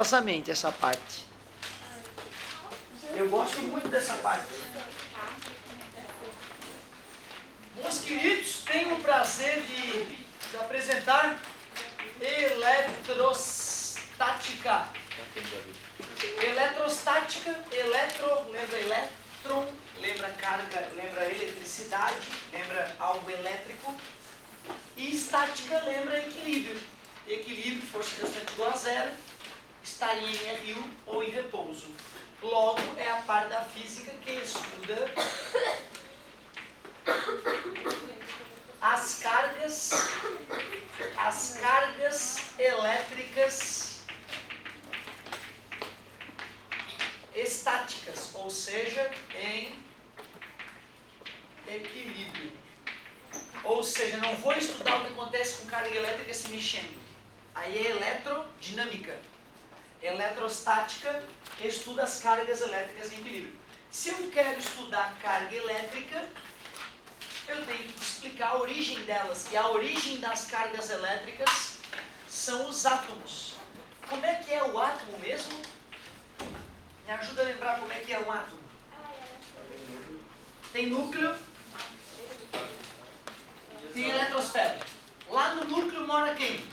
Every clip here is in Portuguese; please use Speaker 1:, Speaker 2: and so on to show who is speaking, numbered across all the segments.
Speaker 1: Exatamente essa parte. Eu gosto muito dessa parte. Meus queridos, tenho o prazer de apresentar eletrostática. Eletrostática, lembra elétron, lembra carga, lembra eletricidade, lembra algo elétrico. E estática lembra equilíbrio. Equilíbrio, força restante igual a zero, está em RU ou em repouso. Logo, é a parte da física que estuda as cargas elétricas estáticas, ou seja, em equilíbrio. Ou seja, não vou estudar o que acontece com carga elétrica se mexendo. Aí é eletrodinâmica. Eletrostática estuda as cargas elétricas em equilíbrio. Se eu quero estudar carga elétrica, eu tenho que explicar a origem delas. E a origem das cargas elétricas são os átomos. Como é que é o átomo mesmo? Me ajuda a lembrar como é que é um átomo. Tem núcleo, tem eletrosfera. Lá no núcleo mora quem?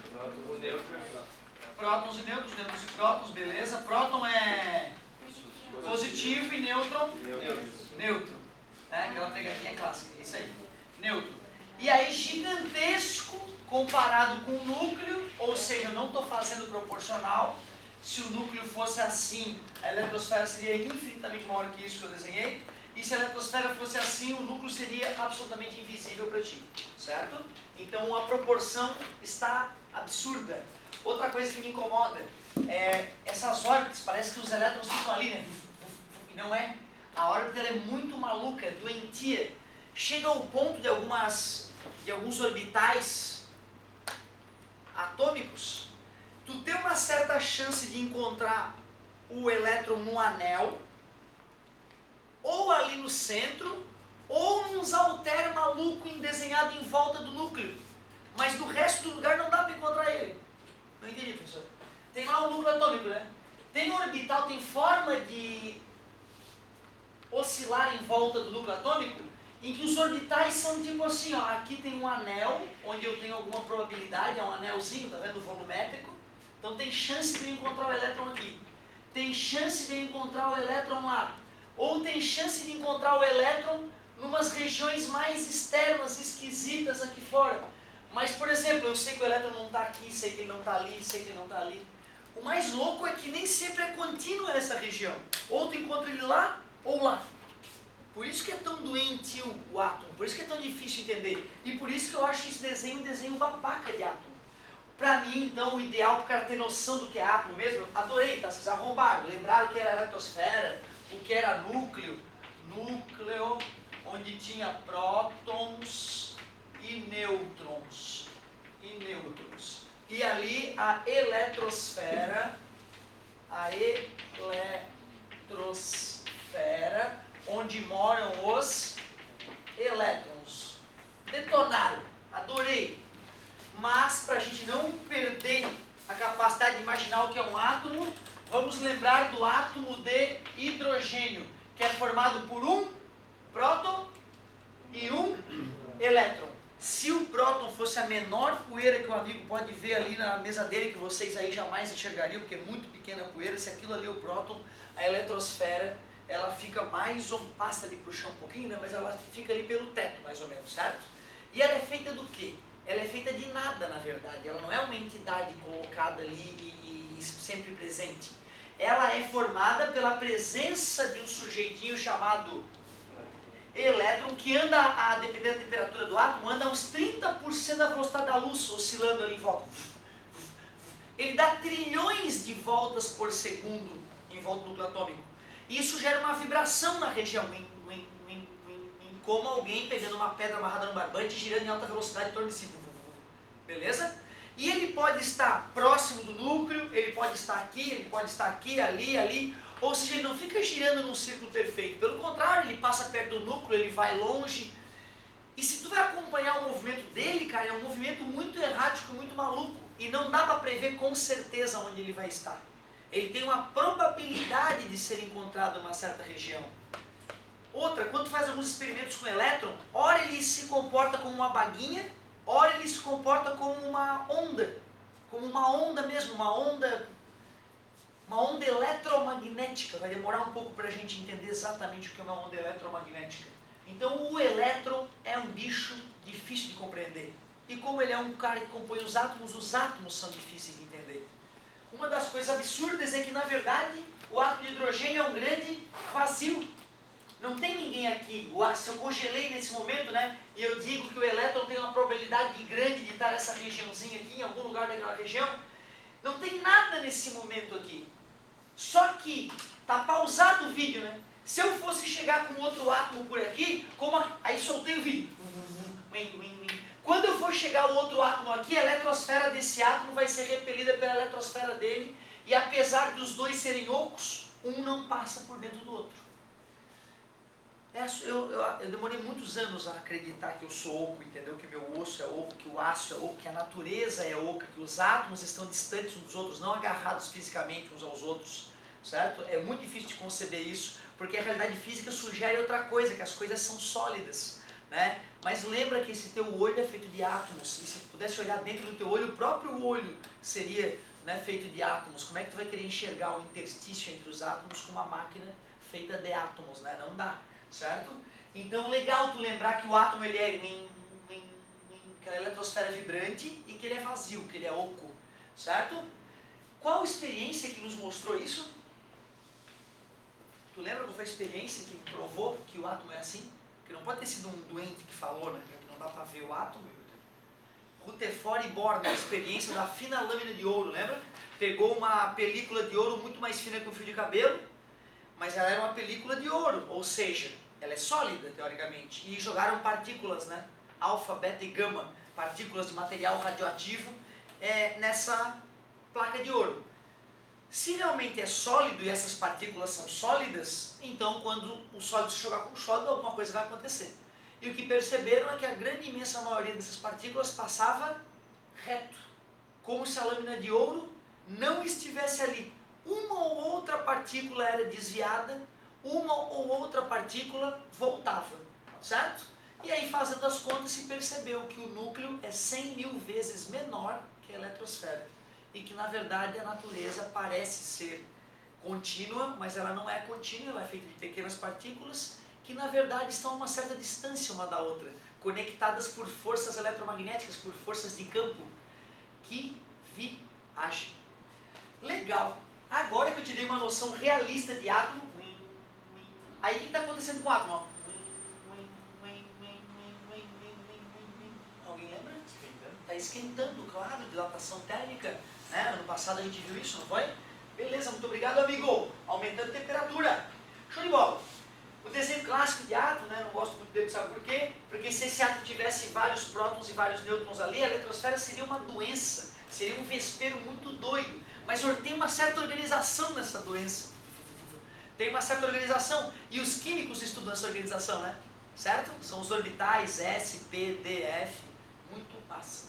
Speaker 1: Prótons e nêutrons, nêutrons e prótons, beleza. Próton é positivo e nêutron, neutro. Aquela pegadinha clássica, é isso aí. Neutro. E aí, gigantesco comparado com o núcleo, ou seja, eu não estou fazendo proporcional. Se o núcleo fosse assim, a eletrosfera seria infinitamente maior que isso que eu desenhei. E se a eletrosfera fosse assim, o núcleo seria absolutamente invisível para ti, certo? Então a proporção está absurda. Outra coisa que me incomoda é essas órbitas, parece que os elétrons ficam ali, né? E não é. A órbita ela é muito maluca, doentia. Chega ao ponto de alguns orbitais atômicos, tu tem uma certa chance de encontrar o elétron no anel, ou ali no centro, ou nos alter maluco desenhado em volta do núcleo. Mas do resto do lugar não dá para encontrar ele. Não entendi, professor. Tem lá o núcleo atômico, né? Tem orbital, tem forma de oscilar em volta do núcleo atômico, em que os orbitais são tipo assim, ó, aqui tem um anel, onde eu tenho alguma probabilidade, é um anelzinho, tá vendo, volumétrico. Então tem chance de eu encontrar o elétron aqui. Tem chance de eu encontrar o elétron lá. Ou tem chance de encontrar o elétron numas regiões mais externas, esquisitas aqui fora. Mas, por exemplo, eu sei que o elétron não está aqui, sei que ele não está ali, sei que ele não está ali. O mais louco é que nem sempre é contínua essa região. Ou tu encontra ele lá, ou lá. Por isso que é tão doente o átomo, por isso que é tão difícil entender. E por isso que eu acho esse desenho um desenho babaca de átomo. Para mim, então, o ideal para o cara ter noção do que é átomo mesmo, adorei, tá? Vocês arrombaram, lembraram que era eletrosfera, o que era núcleo, onde tinha prótons e nêutrons. E ali a eletrosfera, onde moram os elétrons. Detonaram, adorei. Mas, para a gente não perder a capacidade de imaginar o que é um átomo, vamos lembrar do átomo de hidrogênio, que é formado por um próton e um elétron. Se o próton fosse a menor poeira que o amigo pode ver ali na mesa dele, que vocês aí jamais enxergariam, porque é muito pequena a poeira, se aquilo ali é o próton, a eletrosfera, ela fica mais ou passa ali para o chão um pouquinho, né, mas ela fica ali pelo teto, mais ou menos, certo? E ela é feita do quê? Ela é feita de nada, na verdade. Ela não é uma entidade colocada ali e sempre presente. Ela é formada pela presença de um sujeitinho chamado elétron, que anda, a depender da temperatura do átomo, anda a uns 30% da velocidade da luz, oscilando ali em volta. Ele dá trilhões de voltas por segundo em volta do núcleo atômico. E isso gera uma vibração na região, como alguém pegando uma pedra amarrada no barbante e girando em alta velocidade em torno de si. Beleza? E ele pode estar próximo do núcleo, ele pode estar aqui, ali. Ou seja, ele não fica girando num círculo perfeito. Pelo contrário, ele passa perto do núcleo, ele vai longe. E se tu vai acompanhar o movimento dele, cara, é um movimento muito errático, muito maluco. E não dá para prever com certeza onde ele vai estar. Ele tem uma probabilidade de ser encontrado em uma certa região. Outra, quando faz alguns experimentos com elétron, ora ele se comporta como uma baguinha, ora ele se comporta como uma onda mesmo, uma onda eletromagnética. Vai demorar um pouco para a gente entender exatamente o que é uma onda eletromagnética. Então o elétron é um bicho difícil de compreender. E como ele é um cara que compõe os átomos são difíceis de entender. Uma das coisas absurdas é que, na verdade, o átomo de hidrogênio é um grande vazio. Não tem ninguém aqui. Se eu congelei nesse momento, né, e eu digo que o elétron tem uma probabilidade grande de estar nessa regiãozinha aqui, em algum lugar daquela região, não tem nada nesse momento aqui. Só que está pausado o vídeo, né? Se eu fosse chegar com outro átomo por aqui, aí soltei o vídeo. Quando eu for chegar o outro átomo aqui, a eletrosfera desse átomo vai ser repelida pela eletrosfera dele, e apesar dos dois serem ocos, um não passa por dentro do outro. Eu demorei muitos anos a acreditar que eu sou oco, entendeu? Que meu osso é oco, que o aço é oco, que a natureza é oca, que os átomos estão distantes uns dos outros, não agarrados fisicamente uns aos outros, certo? É muito difícil de conceber isso, porque a realidade física sugere outra coisa, que as coisas são sólidas, né? Mas lembra que esse teu olho é feito de átomos, e se tu pudesse olhar dentro do teu olho, o próprio olho seria, né, feito de átomos. Como é que tu vai querer enxergar o interstício entre os átomos com uma máquina feita de átomos, né? Não dá. Certo? Então, legal tu lembrar que o átomo ele é aquela eletrosfera vibrante e que ele é vazio, que ele é oco. Certo? Qual experiência que nos mostrou isso? Tu lembra qual foi a experiência que provou que o átomo é assim? Que não pode ter sido um doente que falou, né? Que não dá para ver o átomo. Rutherford e Bohr, a experiência da fina lâmina de ouro, lembra? Pegou uma película de ouro muito mais fina que um fio de cabelo, mas ela era uma película de ouro, ou seja, ela é sólida, teoricamente. E jogaram partículas, né? Alfa, beta e gama, partículas de material radioativo, nessa placa de ouro. Se realmente é sólido e essas partículas são sólidas, então quando o sólido se jogar com o sólido, alguma coisa vai acontecer. E o que perceberam é que a grande imensa maioria dessas partículas passava reto, como se a lâmina de ouro não estivesse ali. Uma ou outra partícula era desviada, uma ou outra partícula voltava, certo? E aí, fazendo as contas, se percebeu que o núcleo é 100.000 vezes menor que a eletrosfera. E que, na verdade, a natureza parece ser contínua, mas ela não é contínua, ela é feita de pequenas partículas que, na verdade, estão a uma certa distância uma da outra, conectadas por forças eletromagnéticas, por forças de campo, que viajam. Legal. Agora que eu te dei uma noção realista de átomo, aí o que está acontecendo com o átomo? Alguém lembra? Está esquentando, claro, dilatação térmica. Né? Ano passado a gente viu isso, não foi? Beleza, muito obrigado, amigo. Aumentando a temperatura. Show de bola. O desenho clássico de átomo, né? Não gosto muito dele, sabe por quê? Porque se esse átomo tivesse vários prótons e vários nêutrons ali, a eletrosfera seria uma doença. Seria um vespeiro muito doido. Mas tem uma certa organização nessa doença. Tem uma certa organização. E os químicos estudam essa organização, né? Certo? São os orbitais S, P, D, F. Muito massa.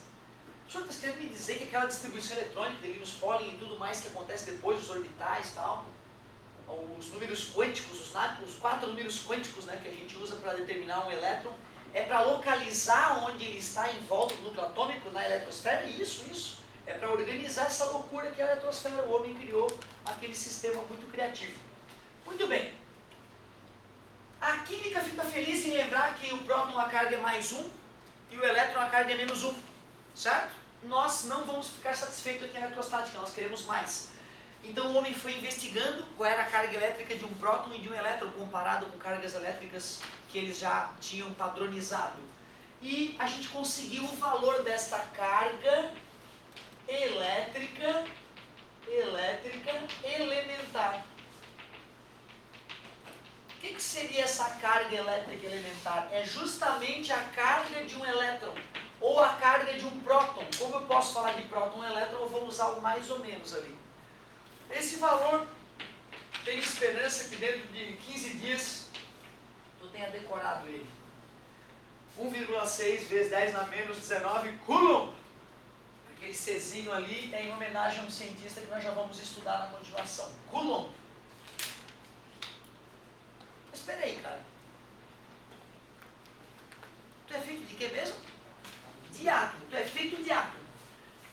Speaker 1: O senhor está querendo me dizer que aquela distribuição eletrônica, os pólen e tudo mais que acontece depois dos orbitais e tal, os números quânticos, os 4 números quânticos, né, que a gente usa para determinar um elétron, é para localizar onde ele está em volta do núcleo atômico na eletrosfera? Isso. É para organizar essa loucura que é a eletrosfera. O homem criou aquele sistema muito criativo. Muito bem. A química fica feliz em lembrar que o próton a carga é mais 1 e o elétron a carga é menos 1. Certo? Nós não vamos ficar satisfeitos aqui na eletrostática, nós queremos mais. Então o homem foi investigando qual era a carga elétrica de um próton e de um elétron comparado com cargas elétricas que eles já tinham padronizado. E a gente conseguiu o valor desta carga elétrica elementar. O que seria essa carga elétrica elementar? É justamente a carga de um elétron, ou a carga de um próton. Como eu posso falar de próton e elétron, eu vou usar o mais ou menos ali. Esse valor, tenho esperança que dentro de 15 dias, tu tenha decorado ele. 1,6 vezes 10 na menos 19 Coulomb. Aquele Czinho ali é em homenagem a um cientista que nós já vamos estudar na continuação. Coulomb. Mas espera aí, cara. Tu é feito de quê mesmo? De átomo. Tu é feito de átomo.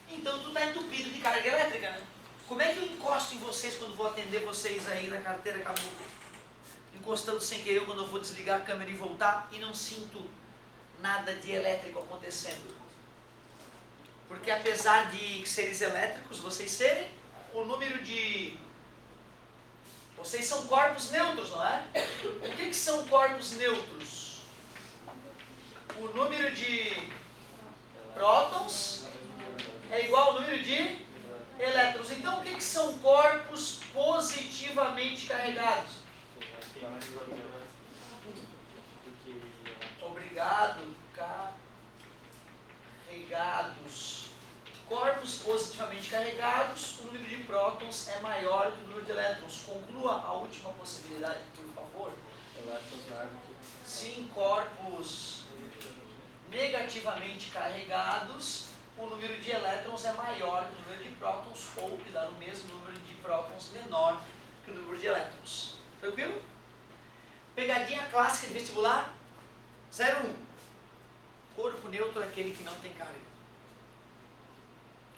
Speaker 1: Então tu está entupido de carga elétrica, né? Como é que eu encosto em vocês quando vou atender vocês aí na carteira acabou? Encostando sem querer quando eu vou desligar a câmera e voltar e não sinto nada de elétrico acontecendo. Porque apesar de seres elétricos vocês serem, o número de... Vocês são corpos neutros, não é? O que são corpos neutros? O número de prótons é igual ao número de elétrons. Então, o que são corpos positivamente carregados? Obrigado. Carregados. Corpos positivamente carregados, o número de prótons é maior que o número de elétrons. Conclua a última possibilidade, por favor. Sim, corpos negativamente carregados, o número de elétrons é maior que o número de prótons, ou que dá o mesmo número de prótons menor que o número de elétrons. Tranquilo? Pegadinha clássica de vestibular 01. Corpo neutro é aquele que não tem carga.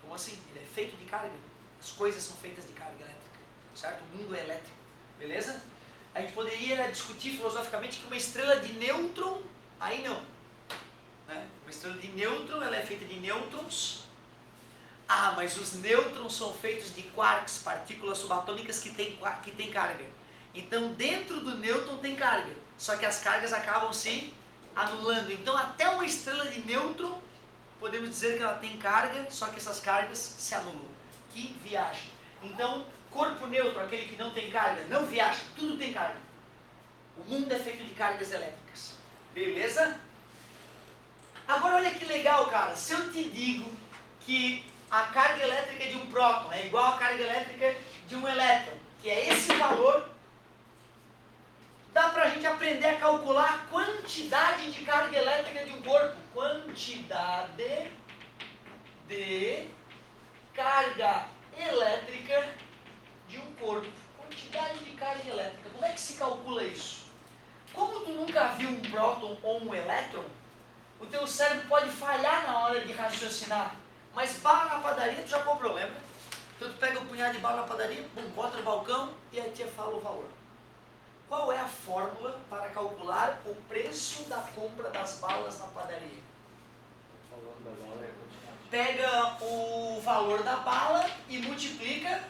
Speaker 1: Como assim? Ele é feito de carga. As coisas são feitas de carga elétrica. Certo? O mundo é elétrico. Beleza? A gente poderia discutir filosoficamente que uma estrela de nêutron, aí não. Né? Uma estrela de nêutron, ela é feita de nêutrons. Ah, mas os nêutrons são feitos de quarks, partículas subatômicas que têm carga. Então, dentro do nêutron tem carga. Só que as cargas acabam se anulando. Então, até uma estrela de nêutron, podemos dizer que ela tem carga, só que essas cargas se anulam. Que viagem. Então, corpo neutro, aquele que não tem carga, não viaja, tudo tem carga. O mundo é feito de cargas elétricas. Beleza? Agora, olha que legal, cara. Se eu te digo que a carga elétrica de um próton é igual à carga elétrica de um elétron, que é esse valor, dá pra gente aprender a calcular a quantidade de carga elétrica de um corpo. Quantidade de carga elétrica de um corpo. Quantidade de carga elétrica. Como é que se calcula isso? Como tu nunca viu um próton ou um elétron, o teu cérebro pode falhar na hora de raciocinar. Mas bala na padaria tu já comprou, lembra? Então tu pega um punhado de bala na padaria, bota no balcão e a tia fala o valor. Qual é a fórmula para calcular o preço da compra das balas na padaria? Pega o valor da bala e multiplica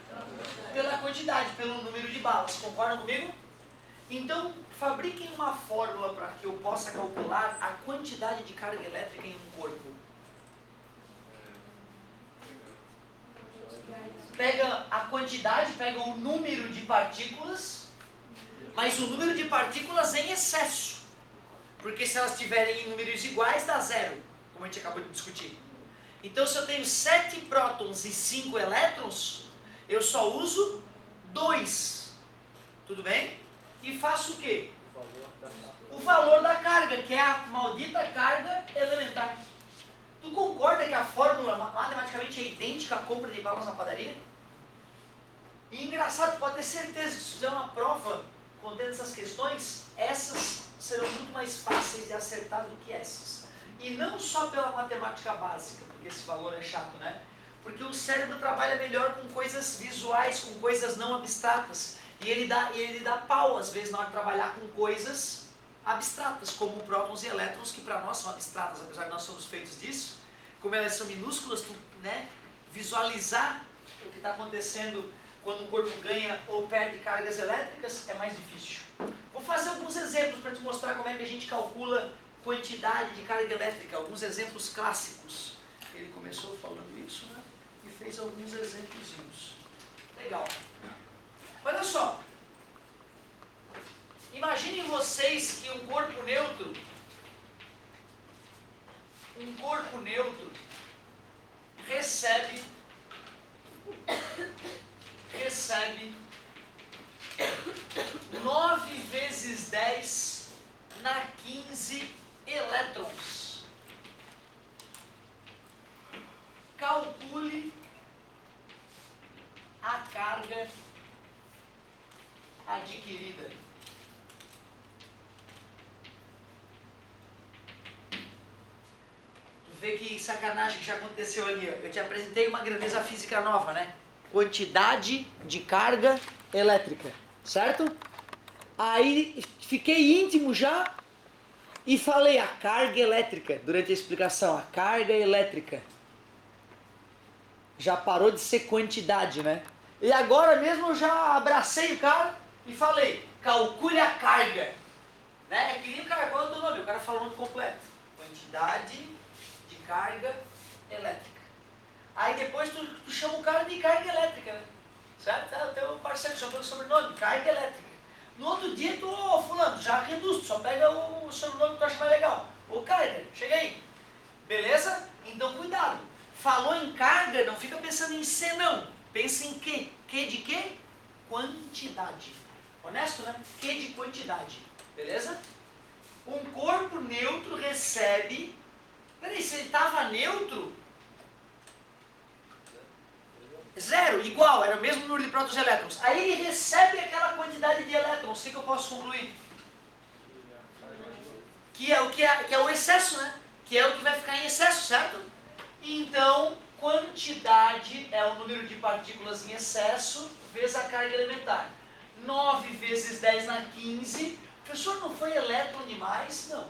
Speaker 1: pela quantidade, pelo número de balas. Concordam comigo? Então, fabriquem uma fórmula para que eu possa calcular a quantidade de carga elétrica em um corpo. Pega a quantidade, pega o número de partículas, mas o número de partículas em excesso. Porque se elas estiverem em números iguais, dá zero, como a gente acabou de discutir. Então, se eu tenho 7 prótons e 5 elétrons, eu só uso 2. Tudo bem? E faço o quê? O valor da carga, que é a maldita carga elementar. Tu concorda que a fórmula matematicamente é idêntica à compra de balas na padaria? E engraçado, pode ter certeza que se fizer uma prova contendo essas questões, essas serão muito mais fáceis de acertar do que essas. E não só pela matemática básica, porque esse valor é chato, né? Porque o cérebro trabalha melhor com coisas visuais, com coisas não abstratas. E ele dá pau, às vezes, na hora de trabalhar com coisas abstratas, como prótons e elétrons, que para nós são abstratas, apesar de nós somos feitos disso. Como elas são minúsculas, né? Visualizar o que está acontecendo quando um corpo ganha ou perde cargas elétricas é mais difícil. Vou fazer alguns exemplos para te mostrar como é que a gente calcula quantidade de carga elétrica, alguns exemplos clássicos. Ele começou falando isso, né? E fez alguns exemplozinhos. Legal. Olha só. Imaginem vocês que um corpo neutro recebe 9 vezes 10 na 15 elétrons. calcule a carga adquirida. Tu vê que sacanagem que já aconteceu ali. Ó. Eu te apresentei uma grandeza física nova, né? Quantidade de carga elétrica, certo? Aí fiquei íntimo já e falei a carga elétrica durante a explicação. A carga elétrica já parou de ser quantidade, né? E agora mesmo eu já abracei o cara e falei, calcule a carga. Né? É que nem o cara, qual é o teu nome? O cara falou o nome completo. Quantidade de carga elétrica. Aí depois tu chama o cara de carga elétrica, né? Certo? É o teu parceiro chamou o sobrenome, carga elétrica. No outro dia tu, fulano, já reduz, tu só pega o sobrenome que tu acha mais legal. Ô carga, chega aí. Beleza? Então cuidado. Falou em carga, não fica pensando em C não. Pensa em quê? Que de quê? Quantidade. Honesto, né? Que de quantidade. Beleza? Um corpo neutro recebe... Peraí, se ele estava neutro... Zero, igual, era o mesmo número de prótons e elétrons. Aí ele recebe aquela quantidade de elétrons. O que eu posso concluir? Que é o excesso, né? Que é o que vai ficar em excesso, certo? Então, quantidade é o número de partículas em excesso vezes a carga elementar. 9 vezes 10 na 15. Professor, não foi elétron demais? Não.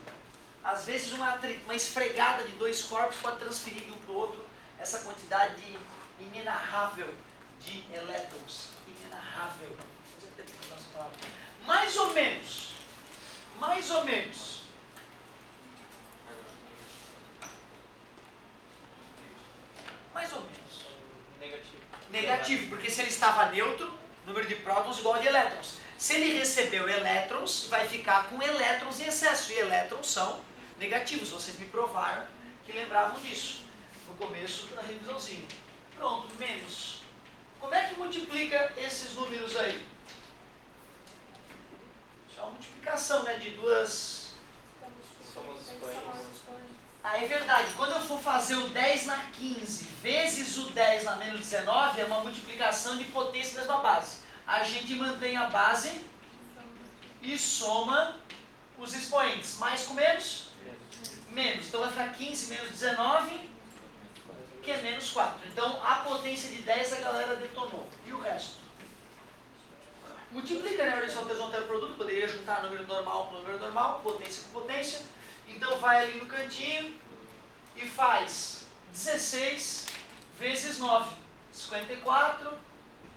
Speaker 1: Às vezes uma esfregada de dois corpos pode transferir de um para o outro essa quantidade inenarrável de elétrons. Inenarrável. Mais ou menos. Mais ou menos. Mais ou menos.
Speaker 2: Negativo.
Speaker 1: Negativo, porque se ele estava neutro, número de prótons igual a de elétrons. Se ele recebeu elétrons, vai ficar com elétrons em excesso. E elétrons são negativos. Vocês me provaram que lembravam disso no começo da revisãozinha. Pronto, menos. Como é que multiplica esses números aí? Isso é uma multiplicação, né, de duas...
Speaker 2: Somos expoentes.
Speaker 1: Ah, é verdade. Quando eu for fazer o 10 na 15 vezes o 10 na menos 19, é uma multiplicação de potência da mesma base. A gente mantém a base e soma os expoentes. Mais com menos? Menos. Então vai ficar 15 menos 19, que é menos 4. Então a potência de 10 a galera detonou. E o resto? Multiplica, né? Eles só não ter o produto, poderia juntar número normal com número normal, potência com potência. Então vai ali no cantinho e faz 16 vezes 9. 54,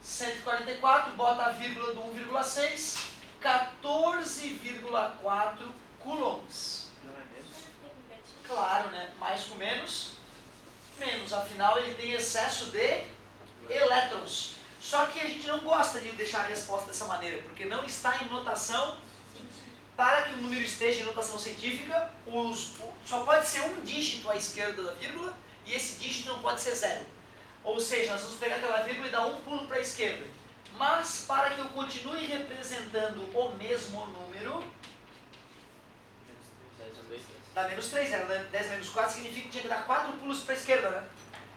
Speaker 1: 144, bota a vírgula do 1,6, 14,4 coulombs.
Speaker 2: Não é mesmo?
Speaker 1: Claro, né? Mais com menos, menos. Afinal, ele tem excesso de elétrons. Só que a gente não gosta de deixar a resposta dessa maneira, porque não está em notação. Para que o número esteja em notação científica, só pode ser um dígito à esquerda da vírgula, e esse dígito não pode ser zero. Ou seja, nós vamos pegar aquela vírgula e dar um pulo para a esquerda. Mas, para que eu continue representando o mesmo número, dá menos 3, né? 10 menos 4 significa que tinha que dar 4 pulos para a esquerda, né?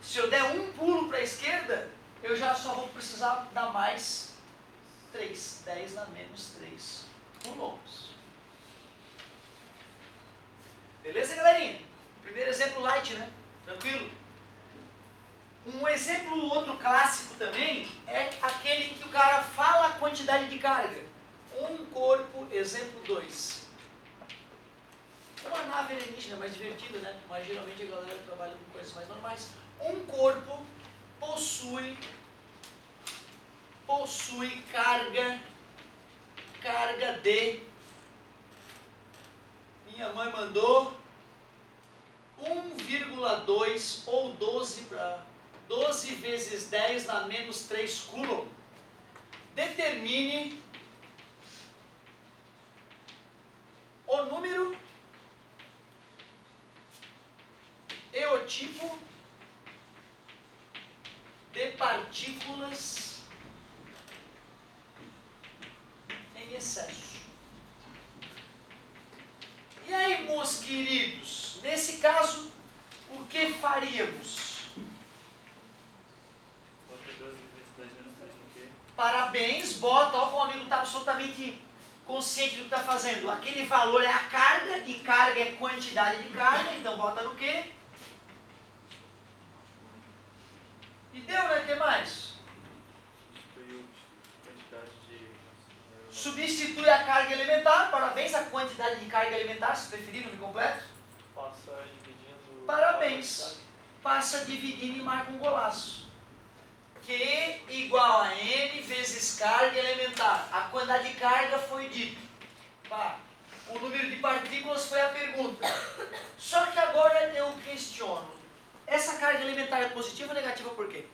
Speaker 1: Se eu der um pulo para a esquerda, eu já só vou precisar dar mais 3. 10 na menos 3 coulombs. Beleza, galerinha? Primeiro exemplo light, né? Tranquilo? Um exemplo outro clássico também é aquele em que o cara fala a quantidade de carga. Um corpo, exemplo 2. Uma nave alienígena mais divertida, né? Mas geralmente a galera trabalha com coisas mais normais. Um corpo possui carga de... Minha mãe mandou 1,2 ou 12 vezes 10 na menos 3 coulomb. Determine o número e o tipo de partículas em excesso. E aí, meus queridos, nesse caso, o que faríamos? Parabéns, bota, ó, o amigo está absolutamente consciente do que está fazendo. Aquele valor é a carga, e carga é quantidade de carga, então bota no quê? E deu, né? O que mais? Substitui a carga elementar, parabéns, a quantidade de carga elementar, se preferir, no incompleto.
Speaker 2: Passa dividindo.
Speaker 1: Parabéns. Passa dividindo e marca um golaço. Q igual a N vezes carga elementar. A quantidade de carga foi dito. Pá. O número de partículas foi a pergunta. Só que agora eu questiono. Essa carga elementar é positiva ou negativa por quê?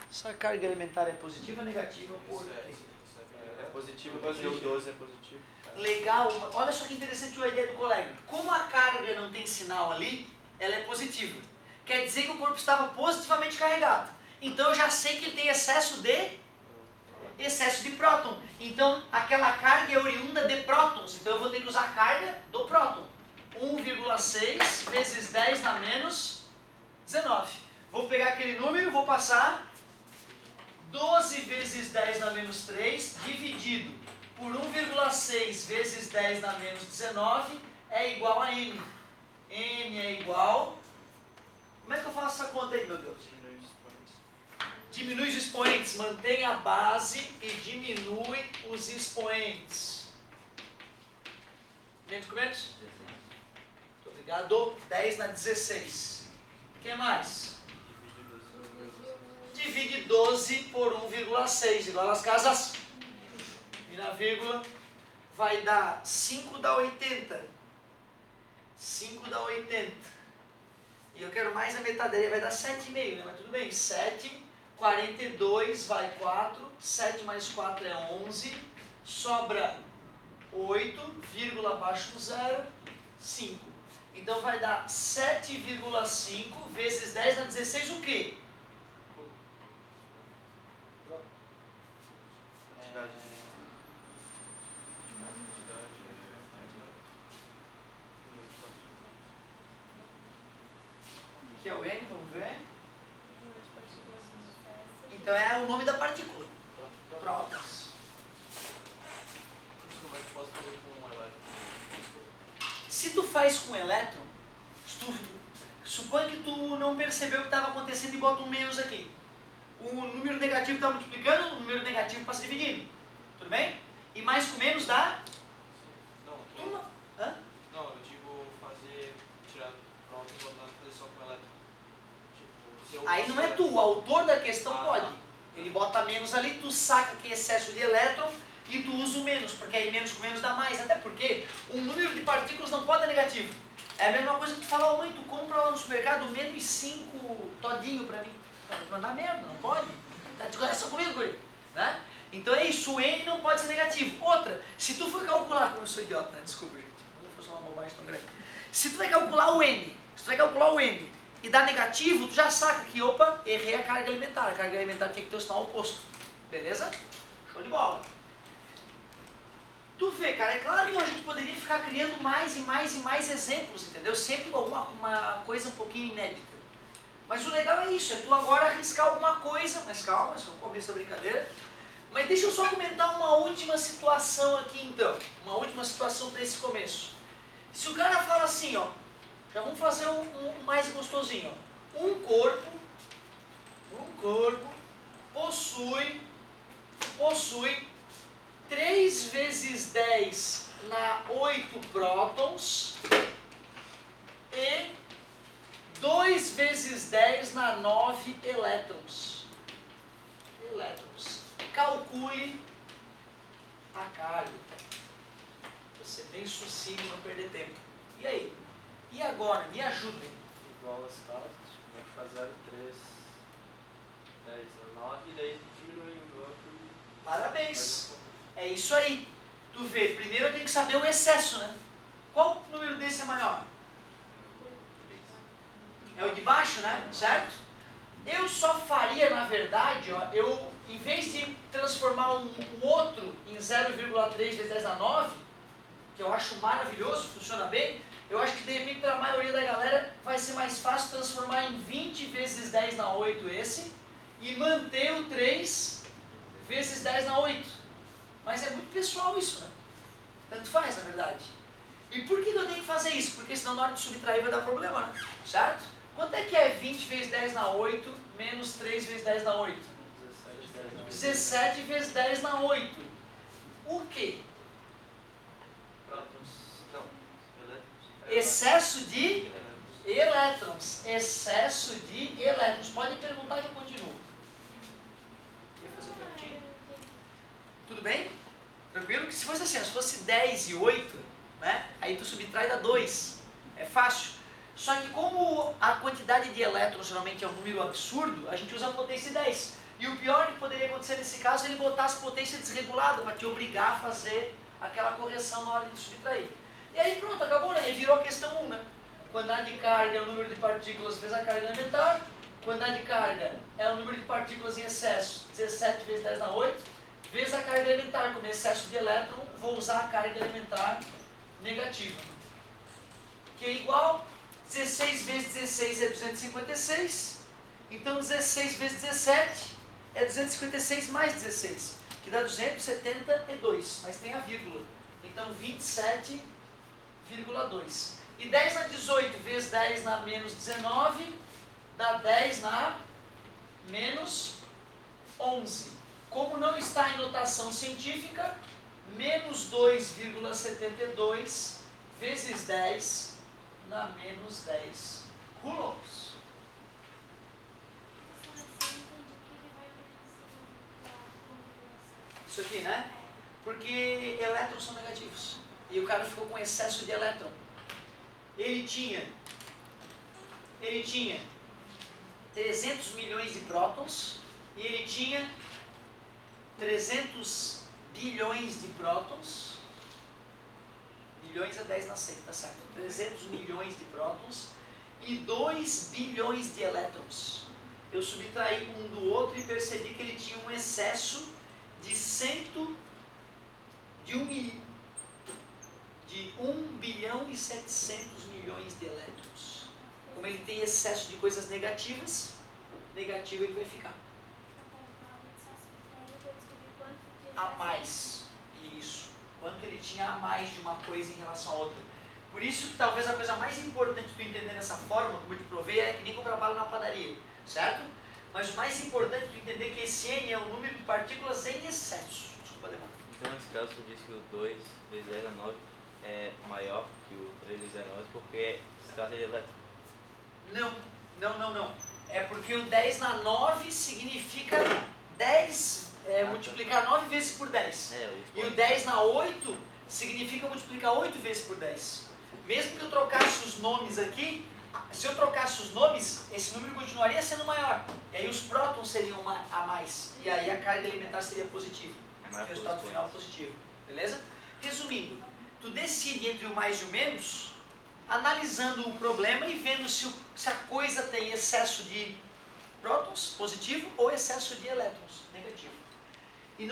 Speaker 1: Essa carga elementar é positiva ou negativa por quê?
Speaker 2: É positivo porque o 12 é positivo.
Speaker 1: Legal. Olha só que interessante a ideia do colega. Como a carga não tem sinal ali, ela é positiva. Quer dizer que o corpo estava positivamente carregado. Então eu já sei que ele tem excesso de próton. Então aquela carga é oriunda de prótons. Então eu vou ter que usar a carga do próton. 1,6 vezes 10 na menos 19. Vou pegar aquele número e vou passar 12 vezes 10 na menos 3 dividido por 1,6 vezes 10 na menos 19 é igual a N. N é igual... Como é que eu faço essa conta aí, meu Deus? Diminui os expoentes. Mantém a base e diminui os expoentes. Menos com menos? Muito obrigado. 10 na 16. O que mais? Divide 12 por 1,6. Igual às casas. E na vírgula vai dar 5 dá 80. 5 dá 80. E eu quero mais a metade dele, vai dar 7,5, né? Mas tudo bem. 7, 42 vai 4. 7 mais 4 é 11. Sobra 8, vírgula abaixo do zero, 5. Então vai dar 7,5 vezes 10 na 16 o quê? Que é o N, vamos ver. Então é o nome da partícula. Prótons.
Speaker 2: Como é que posso fazer com um elétron?
Speaker 1: Se tu faz com elétron, suponha que tu não percebeu o que estava acontecendo e bota um menos aqui. O número negativo está multiplicando, o número negativo passa dividindo. Tudo bem? E mais com menos dá?
Speaker 2: Não,
Speaker 1: Hã?
Speaker 2: não, eu digo tirar pronto e botar fazer só com elétron. Tipo, se eu
Speaker 1: Aí não é tu, o autor da questão pode.
Speaker 2: tá.
Speaker 1: Ele bota menos ali, tu saca que é excesso de elétron e tu usa o menos, porque aí menos com menos dá mais. Até porque um número de partículas não pode dar negativo. É a mesma coisa que tu fala, mãe, tu compra lá no supermercado menos 5 todinho pra mim. Não dá merda, não pode. Tá de coração comigo, guri? Né? Então é isso, o N não pode ser negativo. Outra, se tu for calcular, como eu sou idiota, né? Desculpa, gente, não foi só uma bobagem tão grande. Se tu vai calcular o N, e dá negativo, tu já saca que, opa, errei a carga alimentar. A carga alimentar tem que ter o sinal oposto. Beleza? Show de bola. Tu vê, cara, é claro que a gente poderia ficar criando mais e mais e mais exemplos, entendeu? Sempre com uma coisa um pouquinho inédita. Mas o legal é isso, é tu agora arriscar alguma coisa, mas calma, isso é o começo da brincadeira. Mas deixa eu só comentar uma última situação aqui então. Uma última situação para esse começo. Se o cara fala assim, ó, já vamos fazer um mais gostosinho, ó. Um corpo possui 3 vezes 10 na 8 prótons e 2 vezes 10 na 9 elétrons. Calcule a carga. Vou ser bem sucinto e não perder tempo. E aí? E agora? Me ajudem.
Speaker 2: Igual as casas, vai ficar 0,3, 10 a 9, e daí diminui o outro.
Speaker 1: Parabéns. É isso aí. Tu vê, primeiro eu tenho que saber o excesso, né? Qual número desse é maior? É o de baixo, né? Certo? Eu só faria, na verdade, ó, em vez de transformar o outro em 0,3 vezes 10 a 9, que eu acho maravilhoso, funciona bem, Eu acho que de repente para a maioria da galera vai ser mais fácil transformar em 20 vezes 10 na 8 esse e manter o 3 vezes 10 na 8. Mas é muito pessoal isso, né? Tanto faz, na verdade. E por que eu tenho que fazer isso? Porque senão na hora de subtrair vai dar problema, né? Certo? Quanto é que é 20 vezes 10 na 8 menos 3 vezes 10 na 8? 17 vezes 10 na 8. O quê?
Speaker 2: Prótons. Não. Elétrons.
Speaker 1: Excesso de elétrons. Excesso de elétrons. Pode perguntar que eu continuo. Quer fazer perguntinha? Tudo bem? Tranquilo? Que se fosse assim, se fosse 10 e 8, né? Aí tu subtrai e dá 2. É fácil. Só que como a quantidade de elétrons geralmente é um número absurdo, a gente usa a potência 10. E o pior que poderia acontecer nesse caso é ele botar as potências desreguladas para te obrigar a fazer aquela correção na hora de subtrair. E aí pronto, acabou, né? E virou a questão 1, né? Quantidade de carga é o número de partículas vezes a carga elementar. Quantidade de carga é o número de partículas em excesso, 17 vezes 10 na 8, vezes a carga elementar. Como excesso de elétron, vou usar a carga elementar negativa. Que é igual 16 vezes 16 é 256. Então 16 vezes 17 é 256 mais 16, que dá 272, mas tem a vírgula. Então 27,2. E 10 na 18 vezes 10 na menos 19 dá 10 na menos 11. Como não está em notação científica, menos 2,72 vezes 10 na menos 10 coulombs. Isso aqui, né? Porque elétrons são negativos. E o cara ficou com excesso de elétron. Ele tinha 300 milhões de prótons e ele tinha 300 bilhões de prótons. Bilhões é 10 na 100, tá certo? 300 milhões de prótons e 2 bilhões de elétrons. Eu subtraí um do outro e percebi que ele tinha um excesso de 1 bilhão e 700 milhões de elétrons. Como ele tem excesso de coisas negativas, negativo ele vai ficar. A mais. Isso. Quanto ele tinha a mais de uma coisa em relação a outra. Por isso que talvez a coisa mais importante tu entender dessa forma, como eu te provei, é que nem comprar bala na padaria. Certo? Mas o mais importante é tu entender que esse N é o número de partículas em excesso. Desculpa, Demar.
Speaker 3: Então, nesse caso, tu disse que o 2 vezes 10 a 9 é maior que o 3 vezes 9 porque se trata de elétron.
Speaker 1: Não. É porque o 10 na 9 significa 10, multiplicar 9 vezes por 10. E o 10 na 8 significa multiplicar 8 vezes por 10. Mesmo que eu trocasse os nomes aqui, se eu trocasse os nomes, esse número continuaria sendo maior. E aí os prótons seriam a mais. E aí a carga elementar seria positiva. O resultado final positivo. Beleza? Resumindo, tu decide entre o mais e o menos, analisando o problema e vendo se a coisa tem excesso de prótons, positivo, ou excesso de elétrons, negativo. E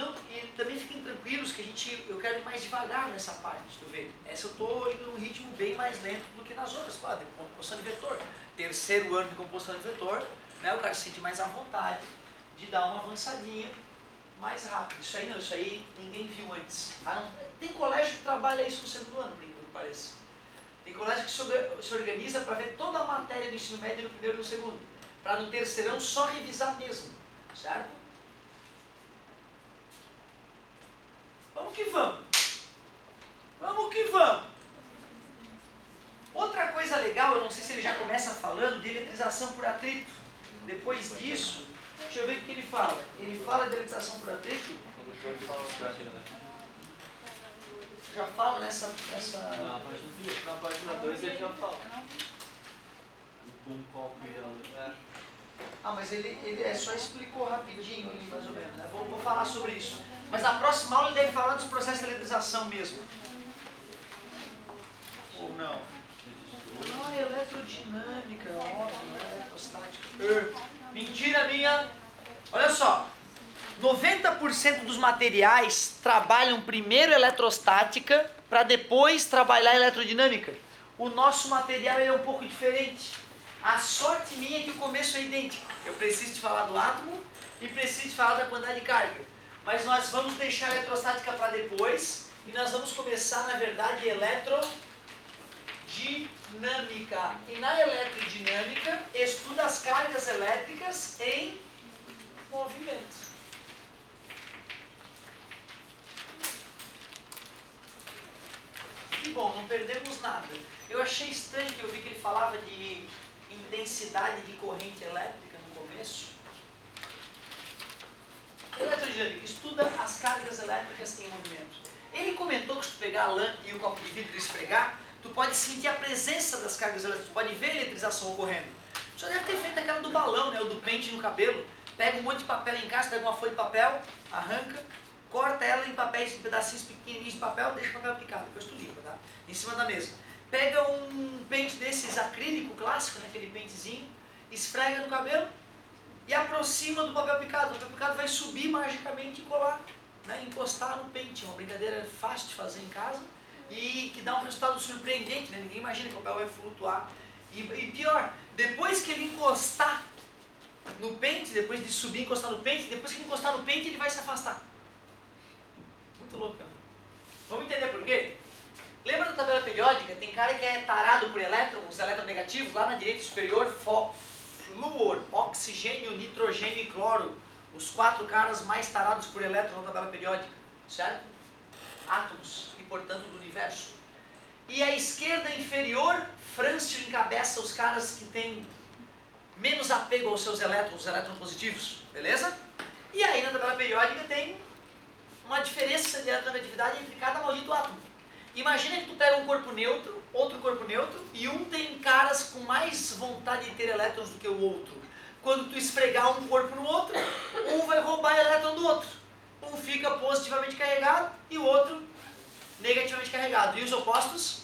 Speaker 1: também fiquem tranquilos que eu quero ir mais devagar nessa parte, tu vê. Essa eu estou indo num ritmo bem mais lento do que nas outras. Claro, de composição de vetor. Terceiro ano de composição de vetor, né, o cara se sente mais à vontade de dar uma avançadinha mais rápido. Isso aí não, isso aí ninguém viu antes. Tem colégio que trabalha isso no segundo ano, por incrível que pareça. Tem colégio que se organiza para ver toda a matéria do ensino médio no primeiro e no segundo. Para no terceirão só revisar mesmo. Certo? Vamos que vamos. Vamos que vamos. Outra coisa legal, eu não sei se ele já começa falando de eletrização por atrito. Depois disso, deixa eu ver o que ele fala. Ele fala de eletrização por atrito. Já fala nessa...
Speaker 2: Na página 2 ele já fala.
Speaker 1: Mas ele só explicou rapidinho ali, mais ou menos. Né? Vou falar sobre isso. Mas na próxima aula ele deve falar dos processos de eletrização mesmo. Ou não? Não, é eletrodinâmica, óbvio, é eletrostática. Mentira minha! Olha só. 90% dos materiais trabalham primeiro eletrostática para depois trabalhar eletrodinâmica. o nosso material é um pouco diferente. A sorte minha é que o começo é idêntico. Eu preciso te falar do átomo e preciso te falar da quantidade de carga. Mas nós vamos deixar a eletrostática para depois e nós vamos começar, na verdade, eletrodinâmica. E na eletrodinâmica, estuda as cargas elétricas em movimento. Que bom, não perdemos nada. Eu achei estranho que eu vi que ele falava de intensidade de corrente elétrica no começo. Eletrodinâmica, estuda as cargas elétricas em movimento. Ele comentou que se tu pegar a lã e o copo de vidro e esfregar, tu pode sentir a presença das cargas elétricas, tu pode ver a eletrização ocorrendo. Tu já deve ter feito aquela do balão, né, ou do pente no cabelo. Pega um monte de papel em casa, pega uma folha de papel, arranca, corta ela em papéis, em pedacinhos pequenininhos de papel, deixa o papel picado, depois tu limpa, tá? Em cima da mesa. Pega um pente desses acrílico clássico, né, aquele pentezinho, esfrega no cabelo e aproxima do papel picado. O papel picado vai subir magicamente e colar, né, encostar no pente. Uma brincadeira fácil de fazer em casa e que dá um resultado surpreendente, né? Ninguém imagina que o papel vai flutuar. E pior, depois que ele encostar no pente, depois de subir e encostar no pente, depois que ele encostar no pente, ele vai se afastar. Muito louco, né? Vamos entender por quê? Lembra da tabela periódica? Tem cara que é tarado por elétrons, os eletronegativos, lá na direita superior, flúor, oxigênio, nitrogênio e cloro. Os 4 caras mais tarados por elétrons na tabela periódica, certo? Átomos, e portanto do universo. E a esquerda inferior, Frâncio encabeça os caras que têm menos apego aos seus elétrons, os elétrons positivos, beleza? E aí na tabela periódica tem uma diferença de eletronegatividade entre cada maldito átomo. Imagina que tu pega um corpo neutro, outro corpo neutro, e um tem caras com mais vontade de ter elétrons do que o outro. Quando tu esfregar um corpo no outro, um vai roubar elétron do outro. Um fica positivamente carregado e o outro negativamente carregado. E os opostos?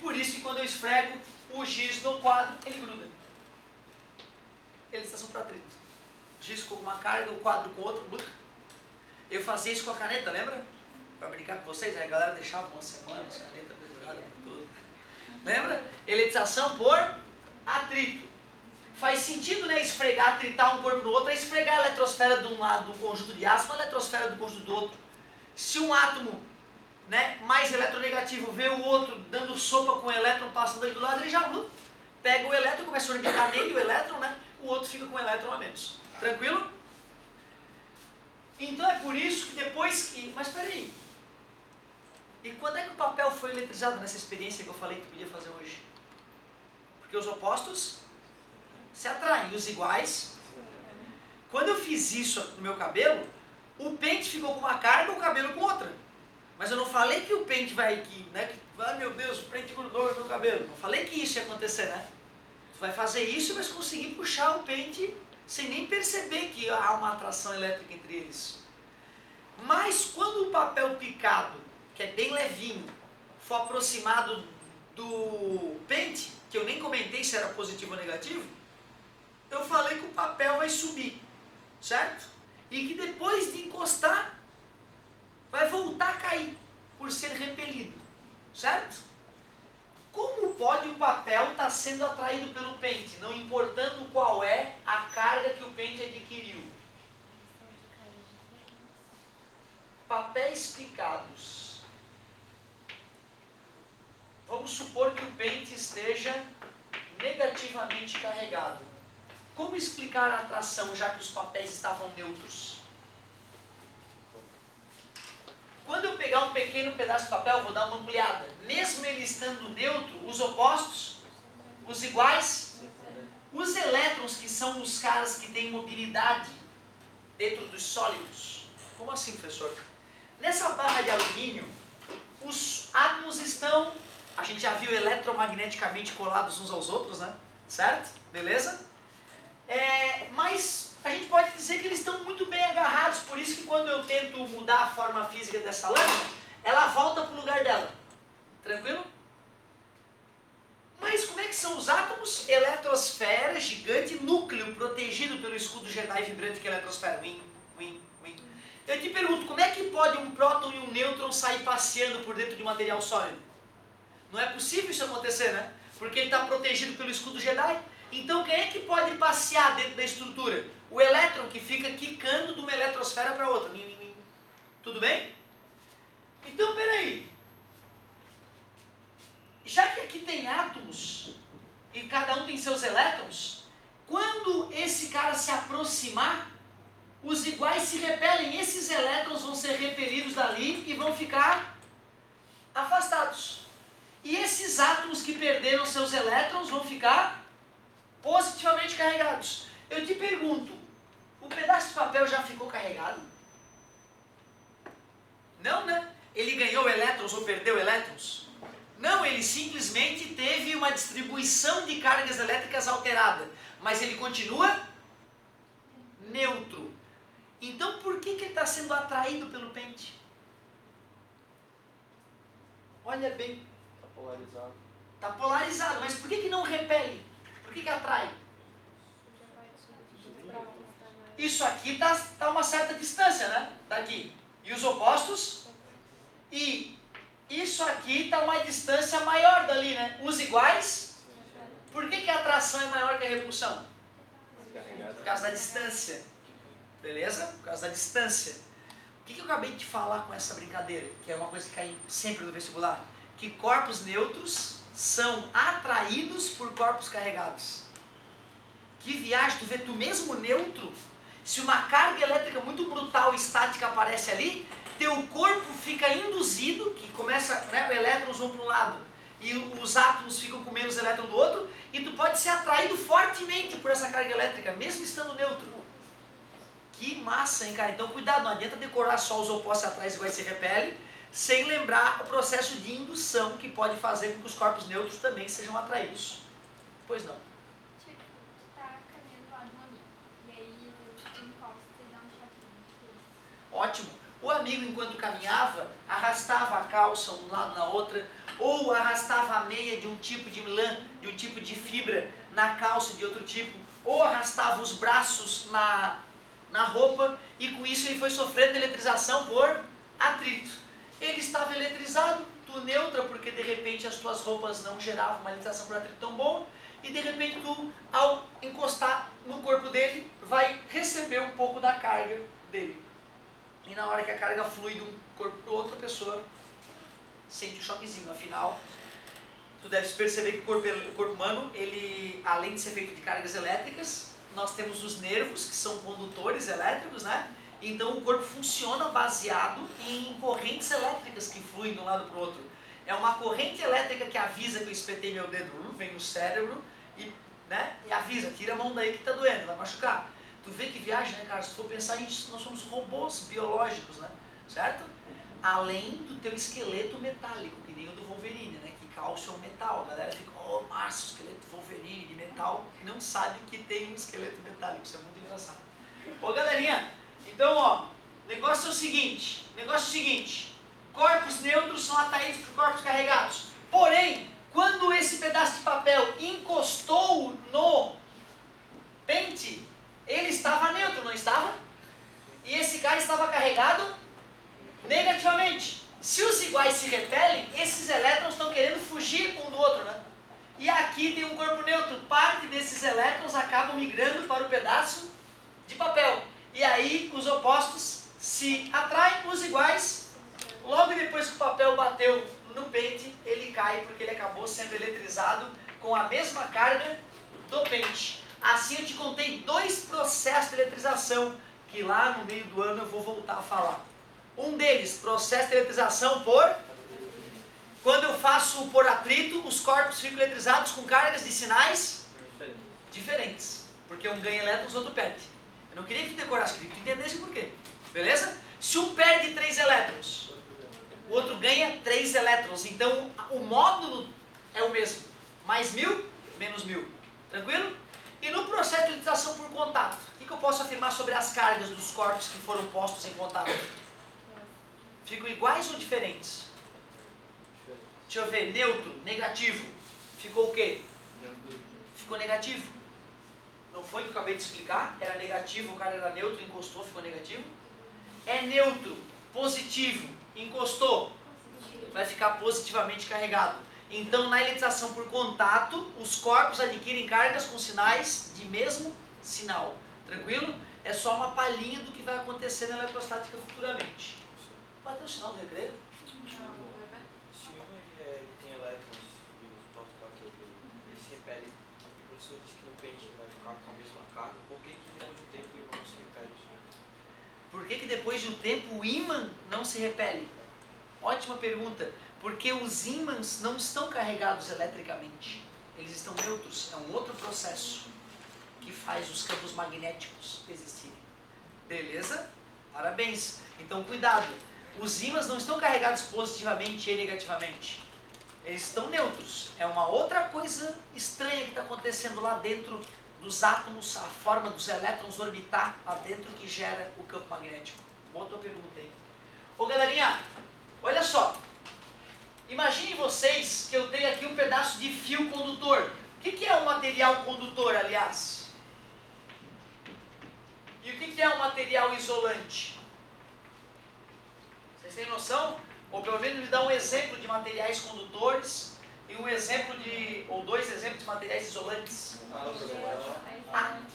Speaker 1: Por isso que quando eu esfrego o giz no quadro, ele gruda. Eles são para atrito. Giz com uma carga, o quadro com outro, gruda. Eu fazia isso com a caneta, lembra? Para brincar com vocês, aí a galera deixava uma semana, as canetas penduradas por tudo. Lembra? Eletrização por atrito. Faz sentido, né, esfregar, atritar um corpo no outro, é esfregar a eletrosfera de um lado do conjunto de átomos, a eletrosfera do conjunto do outro. Se um átomo, né, mais eletronegativo vê o outro dando sopa com o elétron passando ali do lado, ele já pega o elétron, começa a orbitar nele o elétron, né, o outro fica com o elétron a menos. Tranquilo? Então é por isso que depois que... Mas peraí. E quando é que o papel foi eletrizado nessa experiência que eu falei que podia fazer hoje? Porque os opostos se atraem, os iguais. Quando eu fiz isso no meu cabelo, o pente ficou com uma carga, o cabelo com outra. Mas eu não falei que o pente vai aqui, né? Ah, meu Deus, o pente grudou no meu cabelo. Não falei que isso ia acontecer, né? Tu vai fazer isso e vai conseguir puxar o pente sem nem perceber que há uma atração elétrica entre eles. Mas quando o papel picado, que é bem levinho, for aproximado do pente, que eu nem comentei se era positivo ou negativo, eu falei que o papel vai subir, certo? E que depois de encostar, vai voltar a cair, por ser repelido, certo? Como pode o papel estar sendo atraído pelo pente, não importando qual é a carga que o pente adquiriu? Papéis picados. Vamos supor que o pente esteja negativamente carregado. Como explicar a atração, já que os papéis estavam neutros? Quando eu pegar um pequeno pedaço de papel, vou dar uma ampliada. Mesmo ele estando neutro, os opostos, os iguais, os elétrons, que são os caras que têm mobilidade dentro dos sólidos. Como assim, professor? Nessa barra de alumínio, os átomos estão, a gente já viu, eletromagneticamente colados uns aos outros, né? Certo? Beleza? Mas a gente pode dizer que eles estão muito bem agarrados, por isso que quando eu tento mudar a forma física dessa lâmina, ela volta para o lugar dela. Tranquilo? Mas como é que são os átomos? Eletrosfera, gigante, núcleo protegido pelo escudo Jedi vibrante que é a eletrosfera. Win, win, win. Eu te pergunto, como é que pode um próton e um nêutron sair passeando por dentro de um material sólido? Não é possível isso acontecer, né? Porque ele está protegido pelo escudo Jedi. Então quem é que pode passear dentro da estrutura? O elétron que fica quicando de uma eletrosfera para outra. Tudo bem? Então, peraí. Já que aqui tem átomos, e cada um tem seus elétrons, quando esse cara se aproximar, os iguais se repelem. Esses elétrons vão ser repelidos dali e vão ficar afastados. E esses átomos que perderam seus elétrons vão ficar positivamente carregados. Eu te pergunto, o pedaço de papel já ficou carregado? Não, né? Ele ganhou elétrons ou perdeu elétrons? Não, ele simplesmente teve uma distribuição de cargas elétricas alterada. Mas ele continua neutro. Então por que ele está sendo atraído pelo pente? Olha bem.
Speaker 2: Está polarizado.
Speaker 1: Está polarizado, mas por que não repele? Por que atrai? Isso aqui está a uma certa distância, né? Daqui. E os opostos? E isso aqui está a uma distância maior dali, né? Os iguais? Por que a atração é maior que a repulsão? Por causa da distância. Beleza? Por causa da distância. O que eu acabei de falar com essa brincadeira? Que é uma coisa que cai sempre no vestibular. Que corpos neutros são atraídos por corpos carregados. Que viagem, tu vê, tu mesmo neutro, se uma carga elétrica muito brutal e estática aparece ali, teu corpo fica induzido, que começa, né, os elétrons vão para um lado e os átomos ficam com menos elétron do outro, e tu pode ser atraído fortemente por essa carga elétrica, mesmo estando neutro. Que massa, hein, cara? Então cuidado, não adianta decorar só os opostos atrás iguais se repele, sem lembrar o processo de indução que pode fazer com que os corpos neutros também sejam atraídos. Pois não.
Speaker 4: Tipo, tu tá caminhando lá de um amigo, e aí tu encosta e dá um choquinho.
Speaker 1: Ótimo. O amigo, enquanto caminhava, arrastava a calça um lado na outra, ou arrastava a meia de um tipo de lã, de um tipo de fibra, na calça de outro tipo, ou arrastava os braços na roupa, e com isso ele foi sofrendo eletrização por atrito. Ele estava eletrizado, tu neutra, porque de repente as tuas roupas não geravam uma eletrização por atrito tão bom, e de repente tu, ao encostar no corpo dele, vai receber um pouco da carga dele. E na hora que a carga flui de um corpo para outra, a pessoa sente um choquezinho. Afinal, tu deves perceber que o corpo humano, ele, além de ser feito de cargas elétricas, nós temos os nervos, que são condutores elétricos, né? Então o corpo funciona baseado em correntes elétricas que fluem de um lado para o outro. É uma corrente elétrica que avisa que eu espetei meu dedo, vem no cérebro e, né, e avisa, tira a mão daí que está doendo, vai machucar. Tu vê que viagem, né, cara? Se tu for pensar nisso, nós somos robôs biológicos, né? Certo? Além do teu esqueleto metálico, que nem o do Wolverine, né? Que cálcio é um metal. A galera fica, oh, massa, esqueleto Wolverine de metal, e não sabe que tem um esqueleto metálico. Isso é muito engraçado. Ô, galerinha, então, ó, o negócio é o seguinte, corpos neutros são atraídos por corpos carregados. Porém, quando esse pedaço de papel encostou no pente, ele estava neutro, não estava? E esse cara estava carregado negativamente. Se os iguais se repelem, esses elétrons estão querendo fugir um do outro, né? E aqui tem um corpo neutro. Parte desses elétrons acabam migrando para o pedaço de papel. E aí os opostos se atraem, os iguais. Logo depois que o papel bateu no pente, ele cai porque ele acabou sendo eletrizado com a mesma carga do pente. Assim eu te contei 2 processos de eletrização, que lá no meio do ano eu vou voltar a falar. Um deles, processo de eletrização por... Quando eu faço por atrito, os corpos ficam eletrizados com cargas de sinais diferentes. Porque um ganha elétrons, o outro perde. Eu não queria que tu decorasse, queria que tu entendesse por quê. Beleza? Se um perde 3 elétrons, o outro ganha 3 elétrons. Então o módulo é o mesmo. Mais 1000, menos 1000. Tranquilo? E no processo de eletrização por contato, o que eu posso afirmar sobre as cargas dos corpos que foram postos em contato? Ficam iguais ou diferentes? Deixa eu ver, neutro, negativo. Ficou o quê? Ficou negativo. Não foi o que eu acabei de explicar? Era negativo, o cara era neutro, encostou, ficou negativo. É neutro, positivo, encostou, vai ficar positivamente carregado. Então, na eletrização por contato, os corpos adquirem cargas com sinais de mesmo sinal. Tranquilo? É só uma palhinha do que vai acontecer na eletrostática futuramente. Bateu o sinal do recreio?
Speaker 2: Se uma ele tem elétrons e os prótons ele se repele, o professor disse que no pente vai ficar com a mesma carga, por que depois do tempo o ímã não se repele?
Speaker 1: Por que depois de um tempo o ímã não se repele? Ótima pergunta. Porque os ímãs não estão carregados eletricamente. Eles estão neutros. É um outro processo que faz os campos magnéticos existirem. Beleza? Parabéns. Então, cuidado. Os ímãs não estão carregados positivamente e negativamente. Eles estão neutros. É uma outra coisa estranha que está acontecendo lá dentro dos átomos, a forma dos elétrons orbitar lá dentro que gera o campo magnético. Boa tua pergunta aí. Ô galerinha, olha só. Imagine vocês que eu tenho aqui um pedaço de fio condutor. O que é um material condutor, aliás? E o que é um material isolante? Vocês têm noção? Ou pelo menos me dá um exemplo de materiais condutores e um exemplo de, ou dois exemplos de materiais isolantes.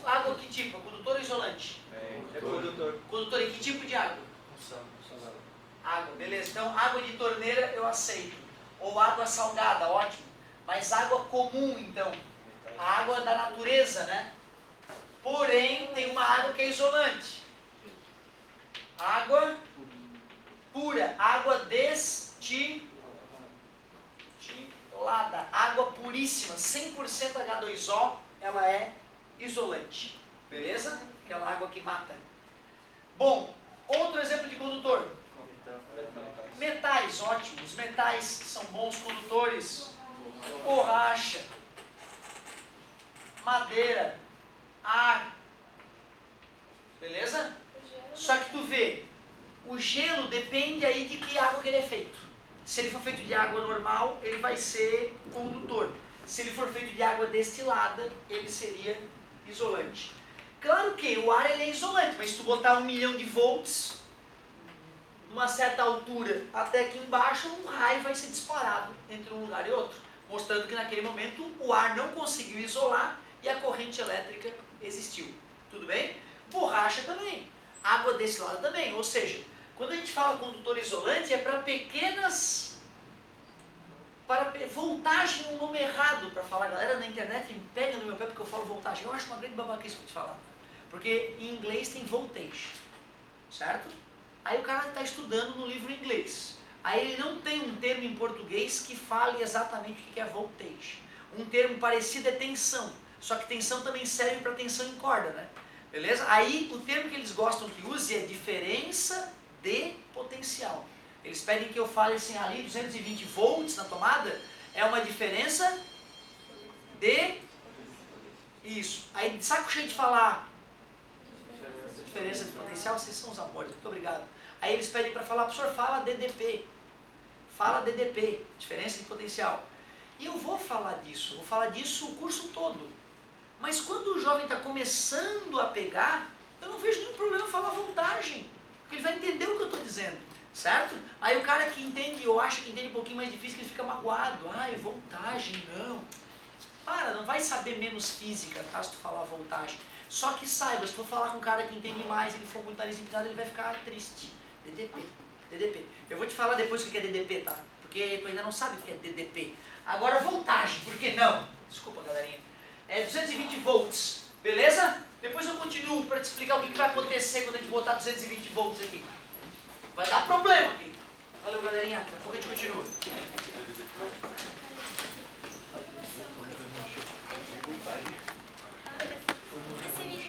Speaker 1: Água que tipo? Condutor ou isolante?
Speaker 2: É condutor.
Speaker 1: Condutor em que tipo de água? Água, beleza. Então, água de torneira eu aceito. Ou água salgada, ótimo. Mas água comum, então. A água da natureza, né? Porém, tem uma água que é isolante. Água pura. Água destilada. Água puríssima. 100% H2O, ela é isolante. Beleza? Aquela água que mata. Bom, outro exemplo de condutor. Metais, ótimo. Os metais são bons condutores. Borracha, madeira, ar. Beleza? Só que tu vê, o gelo depende aí de que água que ele é feito. Se ele for feito de água normal, ele vai ser condutor. Se ele for feito de água destilada, ele seria isolante. Claro que o ar ele é isolante, mas se tu botar 1 milhão de volts, uma certa altura até aqui embaixo, um raio vai ser disparado entre um lugar e outro, mostrando que naquele momento o ar não conseguiu isolar e a corrente elétrica existiu. Tudo bem? Borracha também, água destilada também, ou seja, quando a gente fala condutor isolante é para pequenas, para voltagem, um nome errado para falar. A galera na internet me pega no meu pé porque eu falo voltagem. Eu acho uma grande babaquice para te falar, porque em inglês tem voltage, certo? Aí o cara está estudando no livro em inglês. Aí ele não tem um termo em português que fale exatamente o que é voltage. Um termo parecido é tensão. Só que tensão também serve para tensão em corda, né? Beleza? Aí o termo que eles gostam que use é diferença de potencial. Eles pedem que eu fale assim, ali 220 volts na tomada é uma diferença de... Isso. Aí de saco cheio de falar diferença de potencial, vocês são os amores, muito obrigado. Aí eles pedem para falar, professor, fala DDP. Fala DDP, diferença de potencial. E eu vou falar disso o curso todo. Mas quando o jovem está começando a pegar, eu não vejo nenhum problema falar voltagem. Porque ele vai entender o que eu estou dizendo, certo? Aí o cara que entende, ou acha que entende um pouquinho mais difícil, ele fica magoado. Ai, voltagem, não. Para, não vai saber menos física, tá, se tu falar voltagem. Só que saiba, se tu for falar com um cara que entende mais, ele for muito nariz empinado, ele vai ficar triste. DDP. Eu vou te falar depois o que é DDP, tá? Porque tu ainda não sabe o que é DDP. Agora voltagem, por que não? Desculpa, galerinha. É 220 volts, beleza? Depois eu continuo para te explicar o que vai acontecer quando a gente botar 220 volts aqui. Vai dar problema aqui. Valeu, galerinha. Daqui a pouco a gente continua.